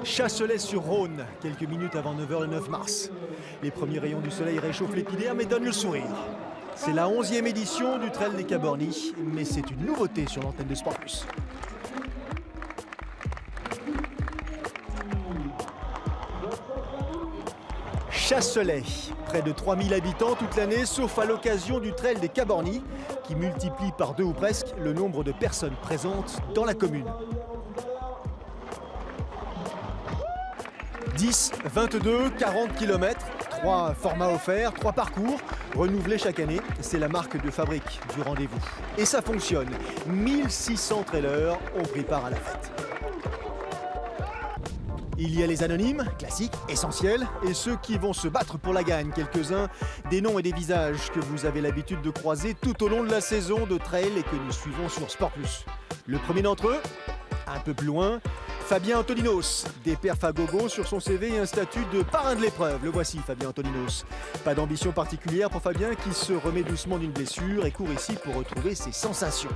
Chasselet-sur-Rhône, quelques minutes avant 9h le 9 mars. Les premiers rayons du soleil réchauffent l'épiderme et donnent le sourire. C'est la 11e édition du Trail des Cabornis, mais c'est une nouveauté sur l'antenne de Sport+. Chasselet, près de 3000 habitants toute l'année, sauf à l'occasion du Trail des Cabornis, qui multiplie par 2 ou presque le nombre de personnes présentes dans la commune. 10, 22, 40 km, 3 formats offerts, 3 parcours, renouvelés chaque année. C'est la marque de fabrique du rendez-vous. Et ça fonctionne. 1600 trailers ont pris part à la fête. Il y a les anonymes, classiques, essentiels, et ceux qui vont se battre pour la gagne. Quelques-uns des noms et des visages que vous avez l'habitude de croiser tout au long de la saison de trail et que nous suivons sur Sport+. Le premier d'entre eux, un peu plus loin, Fabien Antoninos, des perfs à gogo sur son CV et un statut de parrain de l'épreuve. Le voici, Fabien Antoninos. Pas d'ambition particulière pour Fabien qui se remet doucement d'une blessure et court ici pour retrouver ses sensations.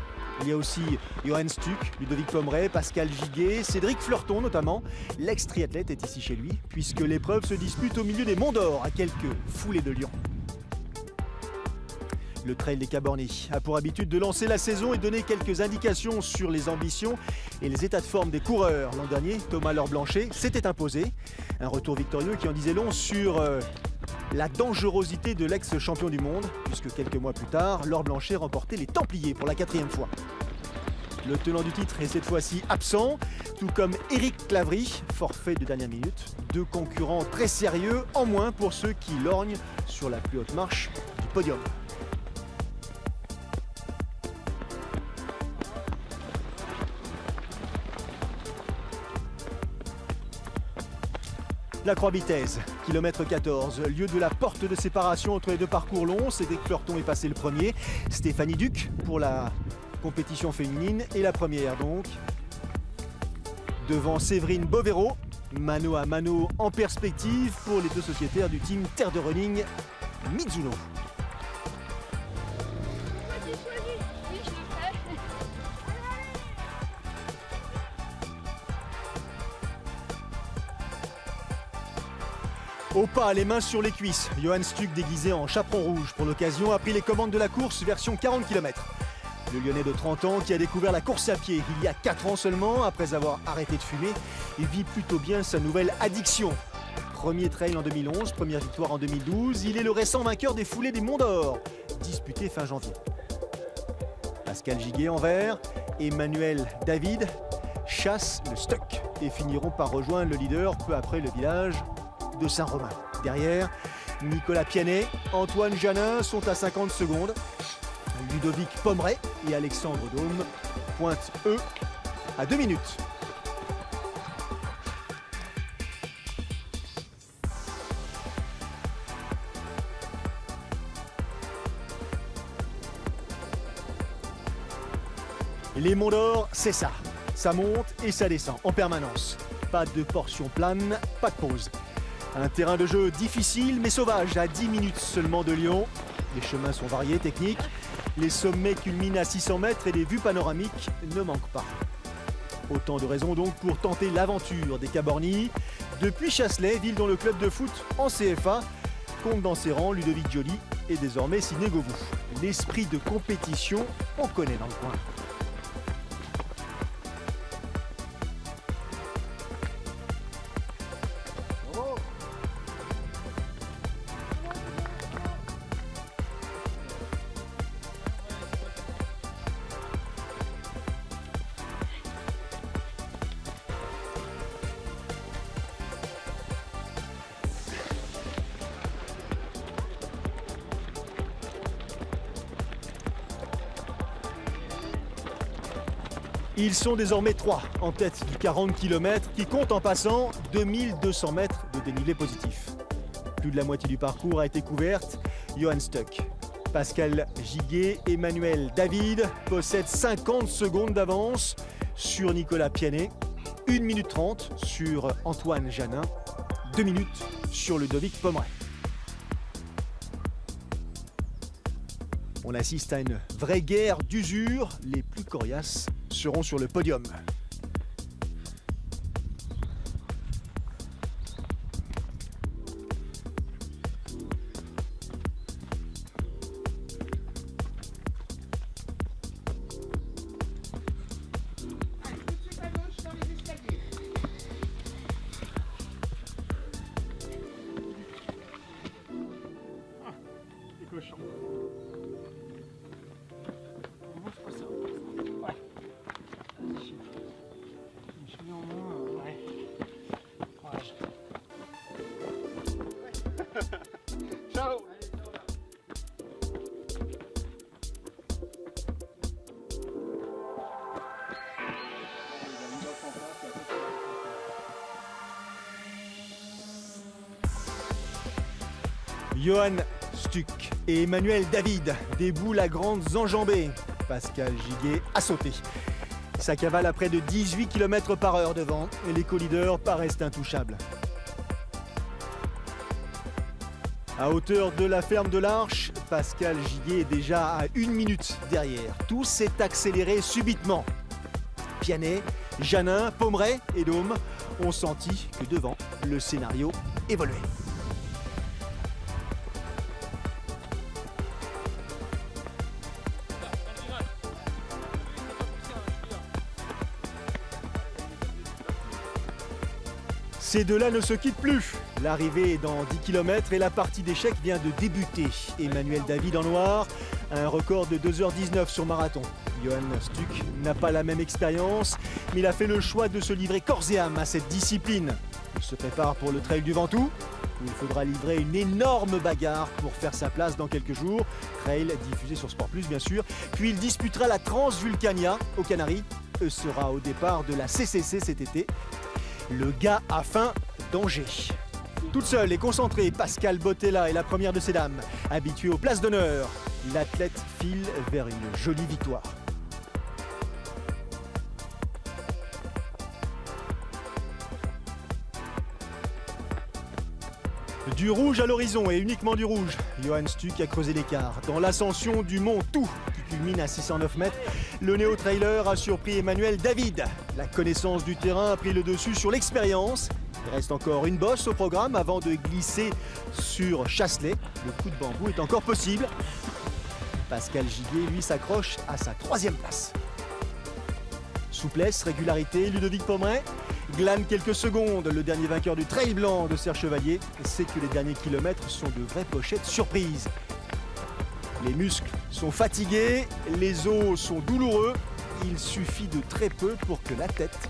Il y a aussi Johan Stuck, Ludovic Pommeret, Pascal Giguet, Cédric Fleurton notamment. L'ex-triathlète est ici chez lui puisque l'épreuve se dispute au milieu des Monts d'Or à quelques foulées de Lyon. Le Trail des Cabornis a pour habitude de lancer la saison et donner quelques indications sur les ambitions et les états de forme des coureurs. L'an dernier, Thomas Laure-Blanchet s'était imposé. Un retour victorieux qui en disait long sur la dangerosité de l'ex-champion du monde, puisque quelques mois plus tard, Laure-Blanchet remportait les Templiers pour la 4e fois. Le tenant du titre est cette fois-ci absent, tout comme Éric Clavry, forfait de dernière minute. 2 concurrents très sérieux, en moins pour ceux qui lorgnent sur la plus haute marche du podium. La Croix-Bitèze, kilomètre 14, lieu de la porte de séparation entre les 2 parcours longs. Cédric Fleurton est passé le premier, Stéphanie Duc pour la compétition féminine et la première donc. Devant Séverine Bovero, mano à mano en perspective pour les 2 sociétaires du team Terre de Running, Mizuno. Au pas, les mains sur les cuisses, Johan Stuck, déguisé en chaperon rouge pour l'occasion, a pris les commandes de la course version 40 km. Le Lyonnais de 30 ans qui a découvert la course à pied il y a 4 ans seulement, après avoir arrêté de fumer, il vit plutôt bien sa nouvelle addiction. Premier trail en 2011, première victoire en 2012, il est le récent vainqueur des foulées des Monts d'Or, disputées fin janvier. Pascal Giguet en vert, Emmanuel David chassent le Stuck et finiront par rejoindre le leader peu après le village de Saint-Romain. Derrière, Nicolas Pianet, Antoine Janin sont à 50 secondes. Ludovic Pommeret et Alexandre Dôme pointent eux à 2 minutes. Les Monts d'Or, c'est ça. Ça monte et ça descend en permanence. Pas de portion plane, pas de pause. Un terrain de jeu difficile mais sauvage, à 10 minutes seulement de Lyon. Les chemins sont variés, techniques. Les sommets culminent à 600 mètres et les vues panoramiques ne manquent pas. Autant de raisons donc pour tenter l'aventure des Cabornis. Depuis Chasselet, ville dont le club de foot en CFA compte dans ses rangs Ludovic Joly et désormais Sidney Govou. L'esprit de compétition, on connaît dans le coin. Ils sont désormais 3 en tête du 40 km qui compte en passant 2200 mètres de dénivelé positif. Plus de la moitié du parcours a été couverte. Johan Stuck, Pascal Giguet, Emmanuel David possèdent 50 secondes d'avance sur Nicolas Pianet, 1 minute 30 sur Antoine Janin, 2 minutes sur Ludovic Pommeret. On assiste à une vraie guerre d'usure. Les plus coriaces seront sur le podium. Cochon. On bouge pas ça. Ouais. Je suis en moins. Ouais. Courage. Ciao. Johan Stuck et Emmanuel David, des boules à grandes enjambées. Pascal Giguet a sauté. Sa cavale à près de 18 km/h devant et les co-leaders paraissent intouchables. À hauteur de la ferme de l'Arche, Pascal Giguet est déjà à 1 minute derrière. Tout s'est accéléré subitement. Pianet, Janin, Pommeret et Dôme ont senti que devant, le scénario évoluait. Ces deux-là ne se quittent plus. L'arrivée est dans 10 km et la partie d'échecs vient de débuter. Emmanuel David en noir, un record de 2h19 sur marathon. Johan Stuck n'a pas la même expérience, mais il a fait le choix de se livrer corps et âme à cette discipline. Il se prépare pour le Trail du Ventoux, où il faudra livrer une énorme bagarre pour faire sa place dans quelques jours. Trail diffusé sur Sport Plus bien sûr. Puis il disputera la Transvulcania aux Canaries. Sera au départ de la CCC cet été. Le gars a faim, danger. Toute seule et concentrée, Pascal Bottella est la première de ces dames. Habituée aux places d'honneur, l'athlète file vers une jolie victoire. Du rouge à l'horizon et uniquement du rouge, Johan Stuck a creusé l'écart. Dans l'ascension du mont Tout, qui culmine à 609 mètres, le néo-trailer a surpris Emmanuel David. La connaissance du terrain a pris le dessus sur l'expérience. Il reste encore une bosse au programme avant de glisser sur Chasselet. Le coup de bambou est encore possible. Pascal Giguet, lui, s'accroche à sa 3e place. Souplesse, régularité, Ludovic Pommeret glane quelques secondes. Le dernier vainqueur du Trail blanc de Serre Chevalier sait que les derniers kilomètres sont de vraies pochettes surprises. Les muscles sont fatigués, les os sont douloureux. Il suffit de très peu pour que la tête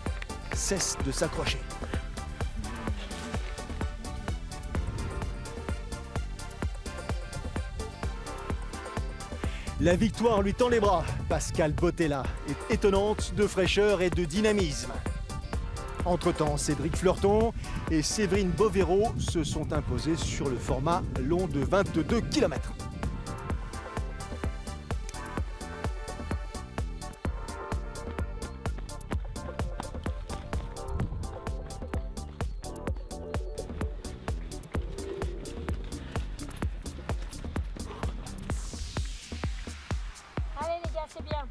cesse de s'accrocher. La victoire lui tend les bras. Pascal Bottella est étonnante de fraîcheur et de dynamisme. Entre-temps, Cédric Fleurton et Séverine Bovero se sont imposés sur le format long de 22 km. Allez les gars, c'est bien.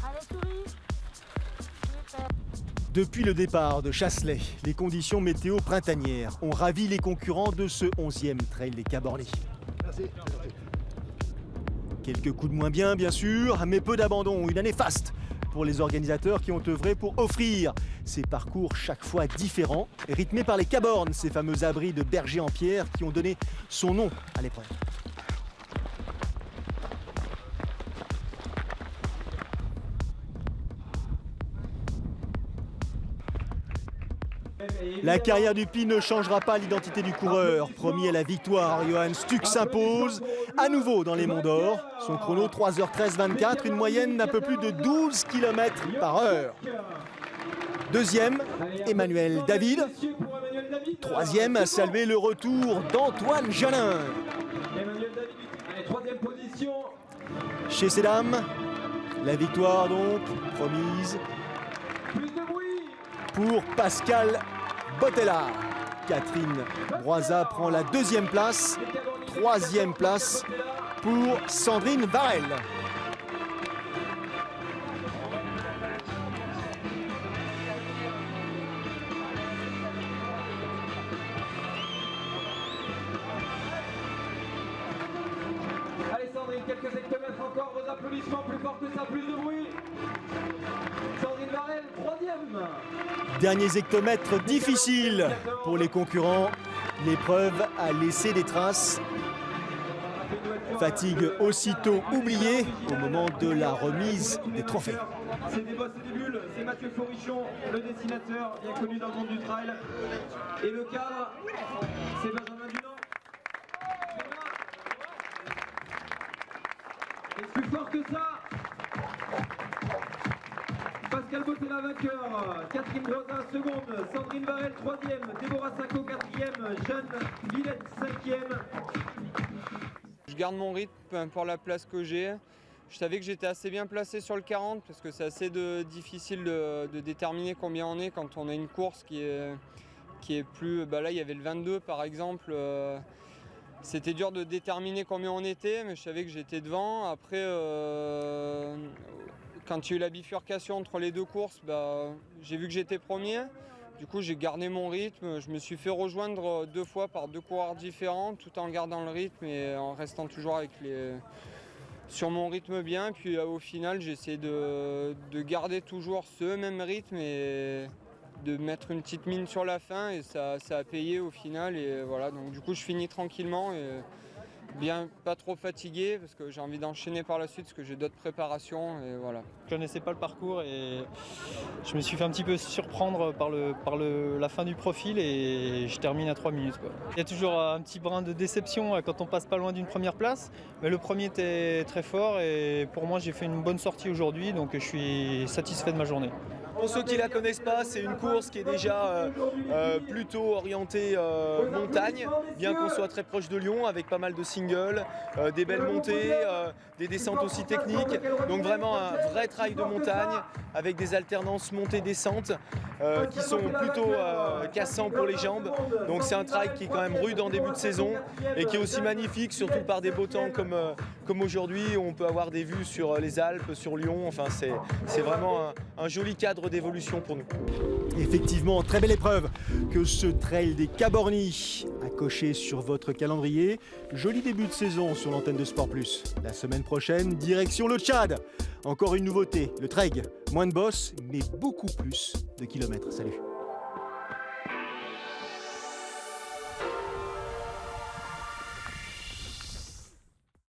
Allez souris. Super. Depuis le départ de Chasselet, les conditions météo printanières ont ravi les concurrents de ce 11e Trail des Cabornés. Quelques coups de moins bien, bien sûr, mais peu d'abandon, une année faste pour les organisateurs qui ont œuvré pour offrir ces parcours chaque fois différents, rythmés par les Cabornes, ces fameux abris de bergers en pierre qui ont donné son nom à l'épreuve. La carrière du Pi ne changera pas l'identité du coureur. Promis à la victoire, Johan Stuck s'impose à nouveau dans les Monts d'Or. Son chrono 3h13-24, une moyenne d'un peu plus de 12 km/h. Deuxième, Emmanuel David. Troisième, à saluer le retour d'Antoine Janin. Chez ces dames, la victoire donc promise pour Pascal Bottella. Catherine Broisa prend la 2e place. 3e place pour Sandrine Varel. Allez Sandrine, quelques hectomètres encore, vos applaudissements, plus fort que ça, plus de bruit. Sandrine Varel, 3e. Derniers hectomètres difficiles pour les concurrents. L'épreuve a laissé des traces. Fatigue aussitôt oubliée au moment de la remise des trophées. C'est des bosses et des bulles, c'est Mathieu Forichon, le dessinateur, bien connu dans le monde du trail. Et le cadre, c'est Benjamin Dunant. Et plus fort que ça, Pascal Bottella vainqueur, Catherine Broisa seconde, Sandrine Varel 3e, Déborah Sacco 4e, Jeanne Villette 5e. Je garde mon rythme, peu importe la place que j'ai. Je savais que j'étais assez bien placé sur le 40 parce que c'est assez difficile de déterminer combien on est quand on a une course qui est plus... là, il y avait le 22 par exemple. C'était dur de déterminer combien on était, mais je savais que j'étais devant. Après, quand il y a eu la bifurcation entre les deux courses, j'ai vu que j'étais premier. Du coup, j'ai gardé mon rythme. Je me suis fait rejoindre 2 fois par 2 coureurs différents, tout en gardant le rythme et en restant toujours sur mon rythme bien. Puis au final, j'ai essayé de garder toujours ce même rythme et de mettre une petite mine sur la fin. Et ça a payé au final. Et voilà, donc du coup, je finis tranquillement et bien, pas trop fatigué parce que j'ai envie d'enchaîner par la suite parce que j'ai d'autres préparations et voilà. Je connaissais pas le parcours et je me suis fait un petit peu surprendre par la fin du profil et je termine à 3 minutes, quoi. Il y a toujours un petit brin de déception quand on passe pas loin d'une première place, mais le premier était très fort et pour moi j'ai fait une bonne sortie aujourd'hui, donc je suis satisfait de ma journée. Pour ceux qui ne la connaissent pas, c'est une course qui est déjà plutôt orientée montagne, bien qu'on soit très proche de Lyon, avec pas mal de singles, des belles montées, des descentes aussi techniques. Donc vraiment un vrai trail de montagne, avec des alternances montées-descentes qui sont plutôt cassants pour les jambes. Donc c'est un trail qui est quand même rude en début de saison et qui est aussi magnifique, surtout par des beaux temps comme aujourd'hui, où on peut avoir des vues sur les Alpes, sur Lyon. Enfin, c'est vraiment un joli cadre d'évolution pour nous. Effectivement, très belle épreuve que ce trail des Cabornis a coché sur votre calendrier. Joli début de saison sur l'antenne de Sport Plus. La semaine prochaine, direction le Tchad. Encore une nouveauté, le trek. Moins de boss, mais beaucoup plus de kilomètres. Salut.